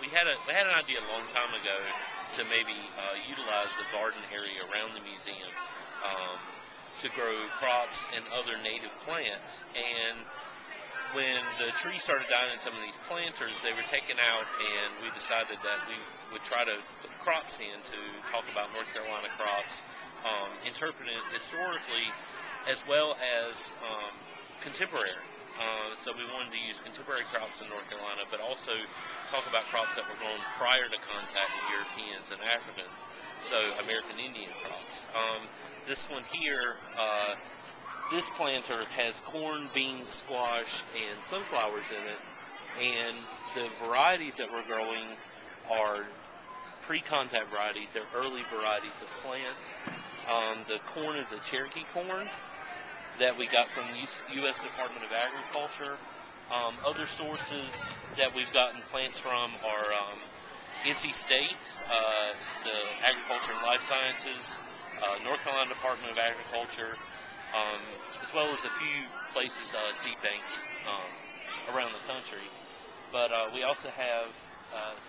We had an idea a long time ago to maybe utilize the garden area around the museum um, to grow crops and other native plants. And when the trees started dying in some of these planters, they were taken out, and we decided that we would try to put crops in to talk about North Carolina crops, interpret it historically as well as contemporary. So we wanted to use contemporary crops in North Carolina, but also talk about crops that were grown prior to contact with Europeans and Africans, so American Indian crops. This one here, this planter has corn, beans, squash, and sunflowers in it, and the varieties that we're growing are pre-contact varieties. They're early varieties of plants. The corn is a Cherokee corn that we got from the U.S. Department of Agriculture. Other sources that we've gotten plants from are NC State, the Agriculture and Life Sciences, North Carolina Department of Agriculture, as well as a few places, seed banks around the country. But we also have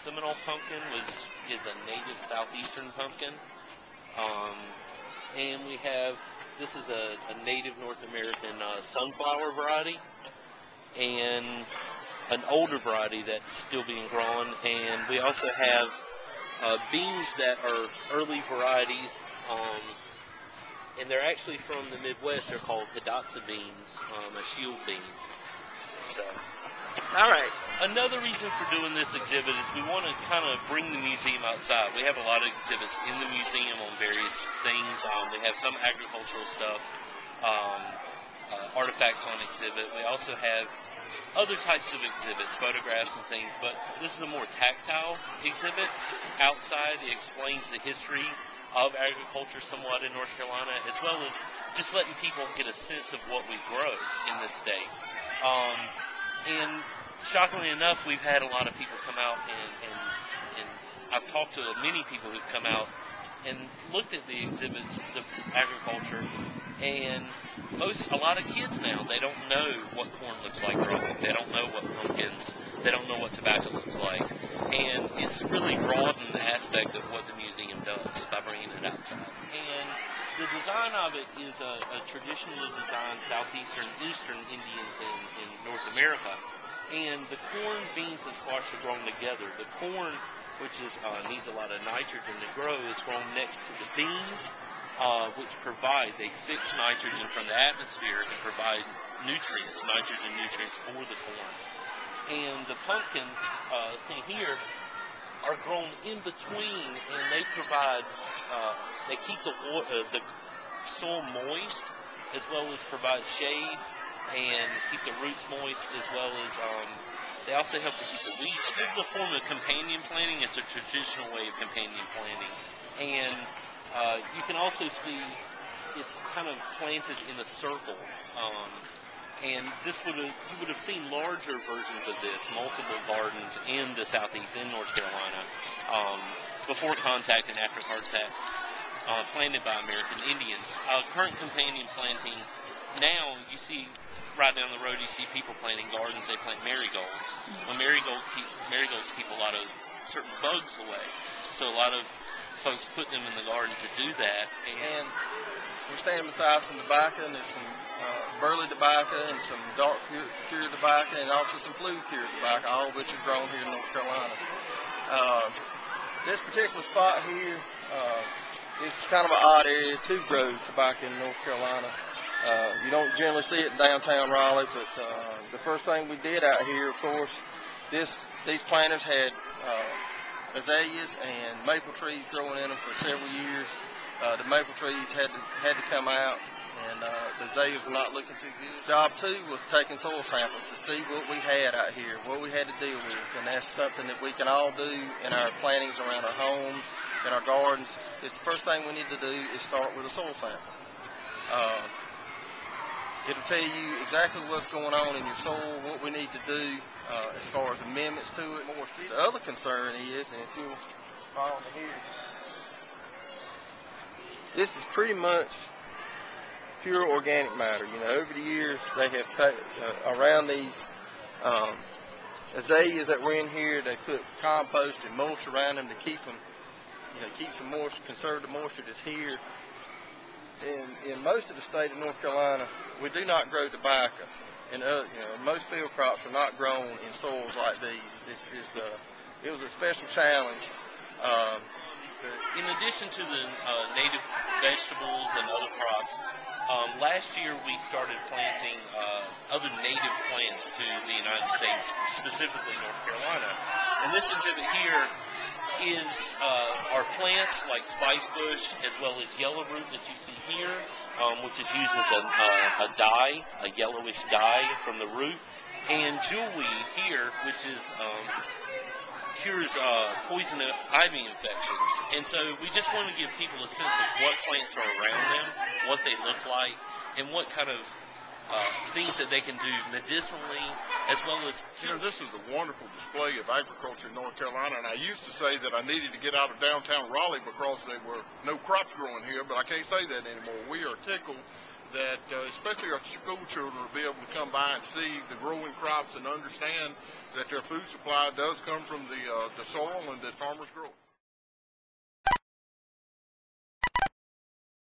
Seminole pumpkin is a native southeastern pumpkin. And we have, this is a native North American sunflower variety, and an older variety that's still being grown. And we also have beans that are early varieties, and they're actually from the Midwest. They're called Hidatsa beans, a shield bean. So, All right. another reason for doing this exhibit is we want to kind of bring the museum outside. We have a lot of exhibits in the museum on various things. We have some agricultural stuff, artifacts on exhibit. We also have other types of exhibits, photographs and things, but this is a more tactile exhibit. Outside, it explains the history of agriculture somewhat in North Carolina, as well as just letting people get a sense of what we grow in this state. And shockingly enough, we've had a lot of people come out, and I've talked to many people who've come out and looked at the exhibits, the agriculture, and a lot of kids now, they don't know what corn looks like growing. They don't know what pumpkins, they don't know what tobacco looks like. And it's really broadened the aspect of what the museum does by bringing it outside. And the design of it is a traditionally designed southeastern, eastern Indians in North America. And the corn, beans, and squash are grown together. The corn, which needs a lot of nitrogen to grow, is grown next to the beans, which they fix nitrogen from the atmosphere and provide nitrogen nutrients for the corn. And the pumpkins, seen here, are grown in between, and they provide, they keep the soil moist, as well as provide shade and keep the roots moist, as well as they also help to keep the weeds. This is a form of companion planting. It's a traditional way of companion planting. And you can also see it's kind of planted in a circle. And you would have seen larger versions of this, multiple gardens in the southeast, in North Carolina, before contact and after contact, planted by American Indians. Current companion planting, now you see right down the road, you see people planting gardens. They plant marigolds. Well, marigolds keep a lot of certain bugs away. So a lot of folks put them in the garden to do that. And we're standing beside some tobacco, and there's some burley tobacco and some dark cured tobacco, and also some blue cured tobacco, all of which are grown here in North Carolina. This particular spot here is kind of an odd area to grow tobacco in North Carolina. You don't generally see it in downtown Raleigh, but the first thing we did out here, of course, these planters had azaleas and maple trees growing in them for several years. The maple trees had to come out, and the azaleas were not looking too good. Job 2 was taking soil samples to see what we had out here, what we had to deal with, and that's something that we can all do in our plantings around our homes, in our gardens. It's the first thing we need to do is start with a soil sample. It'll tell you exactly what's going on in your soil, what we need to do as far as amendments to it. The other concern is, and if you'll follow me here, this is pretty much pure organic matter. You know, over the years they have around these azaleas that were in here, they put compost and mulch around them to keep them, keep some moisture, conserve the moisture that's here. In most of the state of North Carolina, we do not grow tobacco, and most field crops are not grown in soils like these. It was a special challenge. In addition to the native vegetables and other crops, last year we started planting other native plants to the United States, specifically North Carolina. And this exhibit here is our plants like spice bush as well as yellow root that you see here, which is used as a dye, a yellowish dye from the root, and jewelweed here, which is cures poison ivy infections. And so we just want to give people a sense of what plants are around them, what they look like, and what kind of things that they can do medicinally, as well as... This is a wonderful display of agriculture in North Carolina, and I used to say that I needed to get out of downtown Raleigh because there were no crops growing here, but I can't say that anymore. We are tickled that especially our school children will be able to come by and see the growing crops and understand that their food supply does come from the soil and that farmers grow.